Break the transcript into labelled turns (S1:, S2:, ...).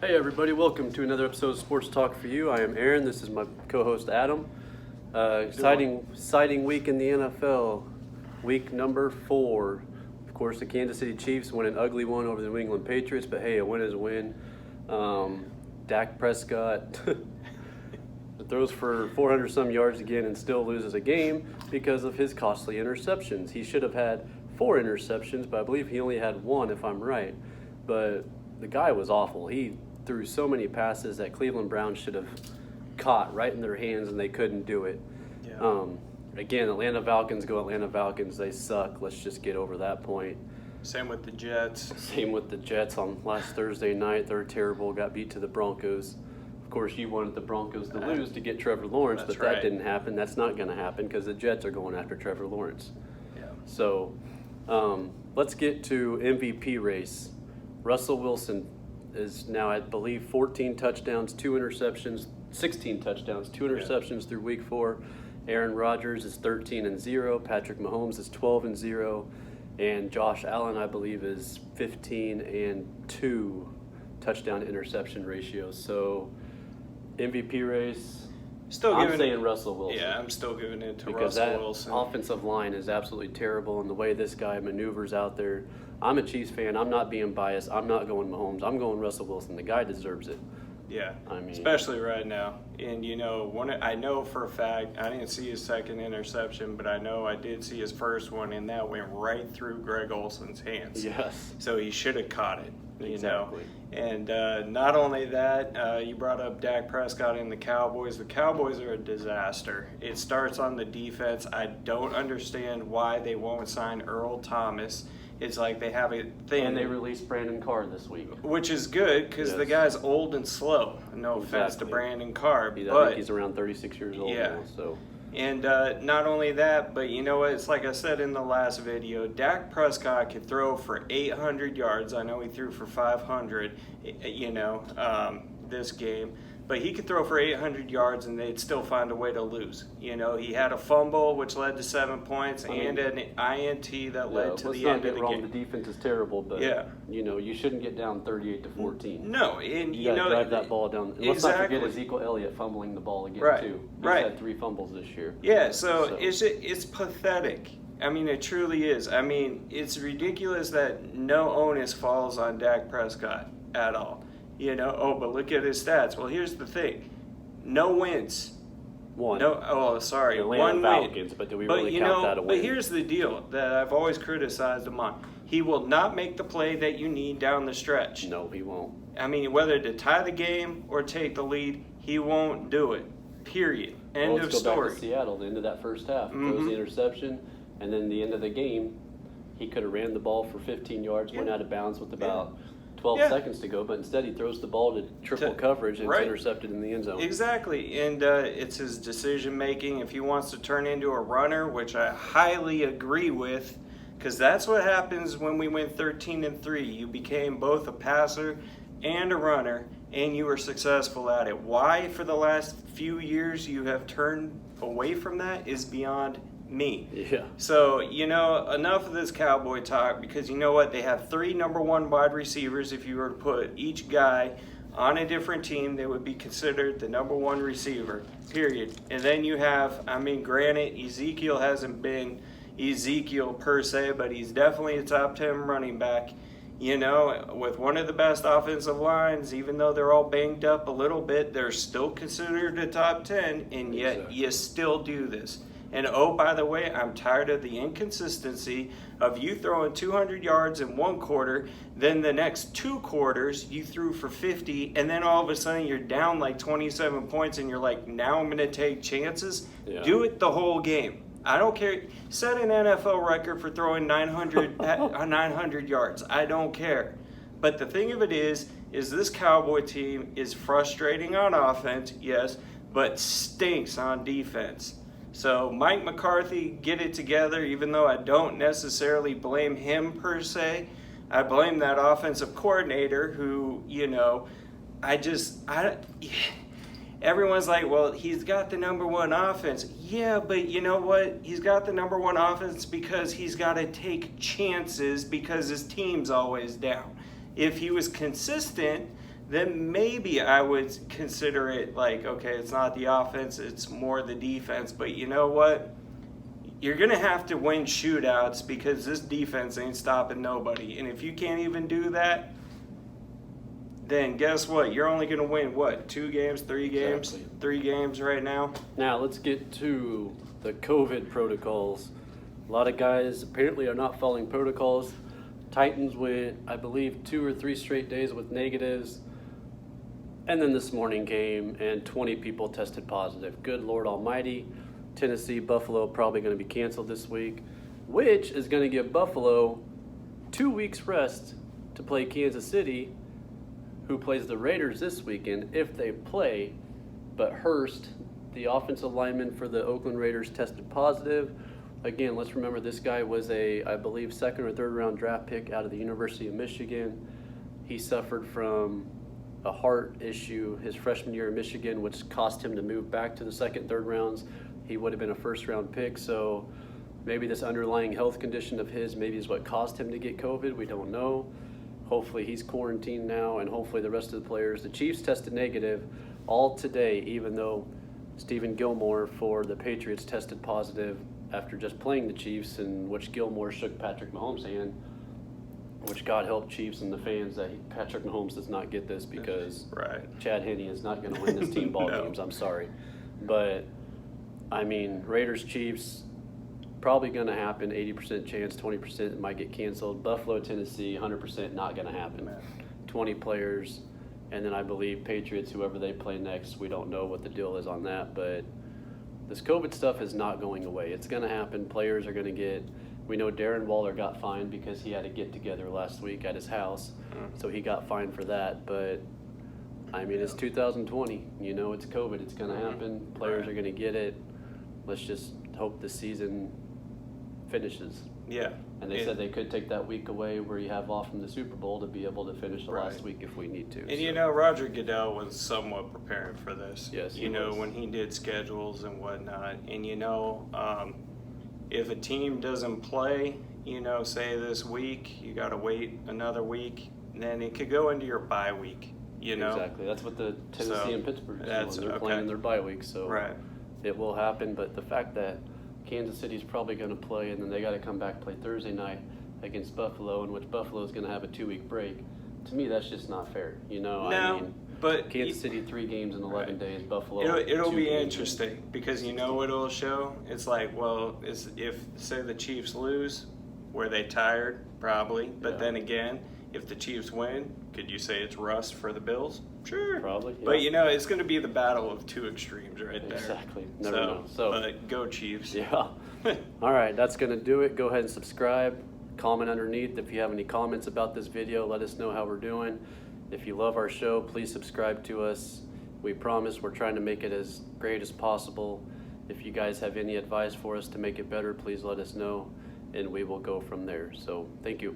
S1: Hey everybody, welcome to another episode of Sports Talk for You. I am Aaron, this is my co-host Adam. Exciting week in the NFL, week number 4. Of course, the Kansas City Chiefs won an ugly one over the New England Patriots, but hey, a win is a win. Dak Prescott throws for 400 some yards again and still loses a game because of his costly interceptions. He should have had 4 interceptions, but I believe he only had 1 if I'm right. But the guy was awful. He threw so many passes that Cleveland Browns should have caught right in their hands, and they couldn't do it.
S2: Yeah.
S1: Again, Atlanta Falcons go Atlanta Falcons. They suck. Let's just get over that point.
S2: Same with the Jets.
S1: Same with the Jets on last Thursday night. They're terrible. Got beat to the Broncos. Of course, you wanted the Broncos to lose to get Trevor Lawrence, but that didn't happen. That's not going to happen because the Jets are going after Trevor Lawrence.
S2: Yeah.
S1: So let's get to MVP race. Russell Wilson is now, I believe, 14 touchdowns, 2 interceptions, 16 touchdowns, 2 interceptions through week 4. Aaron Rodgers is 13-0. Patrick Mahomes is 12-0. And Josh Allen, I believe, is 15-2 touchdown interception ratio. So MVP race, I'm saying Russell Wilson.
S2: Yeah, I'm still giving it to
S1: because
S2: Russell
S1: that
S2: Wilson.
S1: Offensive line is absolutely terrible, and the way this guy maneuvers out there. I'm a Chiefs fan. I'm not being biased. I'm not going Mahomes. I'm going Russell Wilson. The guy deserves it.
S2: Yeah,
S1: I mean,
S2: especially right now. And, I know for a fact, I didn't see his second interception, but I know I did see his first one, and that went right through Greg Olson's hands.
S1: Yes.
S2: So he should have caught it,
S1: Exactly.
S2: And not only that, you brought up Dak Prescott and the Cowboys. The Cowboys are a disaster. It starts on the defense. I don't understand why they won't sign Earl Thomas. It's like they have a thing.
S1: And they released Brandon Carr this week.
S2: Which is good because the guy's old and slow. No offense to Brandon Carr.
S1: I think he's around 36 years old now. So.
S2: And not only that, but you know what? It's like I said in the last video, Dak Prescott could throw for 800 yards. I know he threw for 500, this game. But he could throw for 800 yards and they'd still find a way to lose. He had a fumble, which led to 7 points, and an INT that led to the end of the game.
S1: The defense is terrible, but you shouldn't get down 38-14.
S2: No, and
S1: you got to drive that ball down. And let's not forget Ezekiel Elliott fumbling the ball again too. He's had 3 fumbles this year.
S2: Yeah, so. It's pathetic. I mean, it truly is. I mean, it's ridiculous that no onus falls on Dak Prescott at all. But look at his stats. Well, here's the thing. No wins.
S1: 1.
S2: The
S1: Atlanta Falcons, but do we really count that a win?
S2: But here's the deal that I've always criticized him on. He will not make the play that you need down the stretch.
S1: No, he won't.
S2: I mean, whether to tie the game or take the lead, he won't do it. Period. End of story.
S1: Let's go back to Seattle, the end of that first half. Throws the interception, and then the end of the game, he could have ran the ball for 15 yards, went out of bounds with about 12 seconds to go, but instead he throws the ball to triple coverage and it's intercepted in the end zone.
S2: Exactly, and it's his decision-making. If he wants to turn into a runner, which I highly agree with, because that's what happens when we went 13-3. You became both a passer and a runner, and you were successful at it. Why, for the last few years, you have turned away from that is beyond me.
S1: Yeah.
S2: So, enough of this Cowboy talk, because you know what? They have 3 number 1 wide receivers. If you were to put each guy on a different team, they would be considered the number 1 receiver, period. And then you have, granted, Ezekiel hasn't been Ezekiel per se, but he's definitely a top 10 running back. With one of the best offensive lines, even though they're all banged up a little bit, they're still considered a top 10, and yet you still do this. And by the way, I'm tired of the inconsistency of you throwing 200 yards in one quarter, then the next 2 quarters you threw for 50, and then all of a sudden you're down like 27 points and you're like, now I'm going to take chances? Yeah. Do it the whole game. I don't care. Set an NFL record for throwing 900 yards. I don't care. But the thing of it is this Cowboy team is frustrating on offense, yes, but stinks on defense. So Mike McCarthy, get it together, even though I don't necessarily blame him per se. I blame that offensive coordinator who, everyone's like, well, he's got the number 1 offense. Yeah, but you know what? He's got the number 1 offense because he's got to take chances because his team's always down. If he was consistent, then maybe I would consider it like, okay, it's not the offense, it's more the defense. But you know what? You're going to have to win shootouts because this defense ain't stopping nobody. And if you can't even do that, then guess what? You're only going to win, what, 2 games, 3 games?
S1: Exactly.
S2: 3 games right now?
S1: Now let's get to the COVID protocols. A lot of guys apparently are not following protocols. Titans went, I believe, 2 or 3 straight days with negatives. And then this morning came and 20 people tested positive. Good Lord Almighty. Tennessee, Buffalo probably going to be canceled this week, which is going to give Buffalo 2 weeks rest to play Kansas City, who plays the Raiders this weekend if they play. But Hurst, the offensive lineman for the Oakland Raiders, tested positive. Again, let's remember this guy was a, I believe, 2nd or 3rd round draft pick out of the University of Michigan. He suffered from a heart issue his freshman year in Michigan, which cost him to move back to the 2nd, 3rd rounds. He would have been a 1st round pick. So maybe this underlying health condition of his maybe is what caused him to get COVID. We don't know. Hopefully he's quarantined now, and hopefully the rest of the players. The Chiefs tested negative all today, even though Stephen Gilmore for the Patriots tested positive after just playing the Chiefs, in which Gilmore shook Patrick Mahomes' hand, which God help Chiefs and the fans that Patrick Mahomes does not get this, because
S2: Right.
S1: Chad Henne is not going to win this team ball
S2: No.
S1: games. I'm sorry. But, I mean, Raiders, Chiefs, probably going to happen, 80% chance, 20% it might get canceled. Buffalo, Tennessee, 100% not going to happen. 20 players, and then I believe Patriots, whoever they play next, we don't know what the deal is on that, but this COVID stuff is not going away. It's going to happen. Players are going to get, we know Darren Waller got fined because he had a get-together last week at his house, so he got fined for that, but I mean, it's 2020, you know, it's COVID, it's going to happen. Players are going to get it. Let's just hope the season finishes.
S2: Yeah.
S1: And they said they could take that week away where you have off from the Super Bowl to be able to finish the last week if we need to.
S2: And you know, Roger Goodell was somewhat preparing for this.
S1: Yes, he
S2: you know,
S1: was.
S2: when he did schedules and whatnot. And you know, if a team doesn't play, you know, say this week, you got to wait another week, then it could go into your bye week. You know,
S1: Exactly. That's what the Tennessee
S2: So,
S1: and Pittsburgh
S2: that's-
S1: doing. They're
S2: okay.
S1: playing their bye week, so
S2: right.
S1: it will happen. But the fact that Kansas City's probably going to play, and then they got to come back play Thursday night against Buffalo, in which Buffalo is going to have a 2-week break. To me, that's just not fair. You know,
S2: No,
S1: I mean,
S2: but
S1: Kansas City 3 games in 11
S2: Right.
S1: days. Buffalo.
S2: It'll
S1: 2
S2: be
S1: games.
S2: interesting because you know what it'll show. It's like, well, if say the Chiefs lose, were they tired? Probably. But
S1: Yeah.
S2: then again, if the Chiefs win, could you say it's rust for the Bills? Sure.
S1: Probably. Yeah.
S2: But you know, it's going to be the battle of 2 extremes right there.
S1: Exactly. Never know. So
S2: but go Chiefs.
S1: yeah. All right, that's going to do it. Go ahead and subscribe. Comment underneath if you have any comments about this video. Let us know how we're doing. If you love our show, please subscribe to us. We promise we're trying to make it as great as possible. If you guys have any advice for us to make it better, please let us know, and we will go from there. So thank you.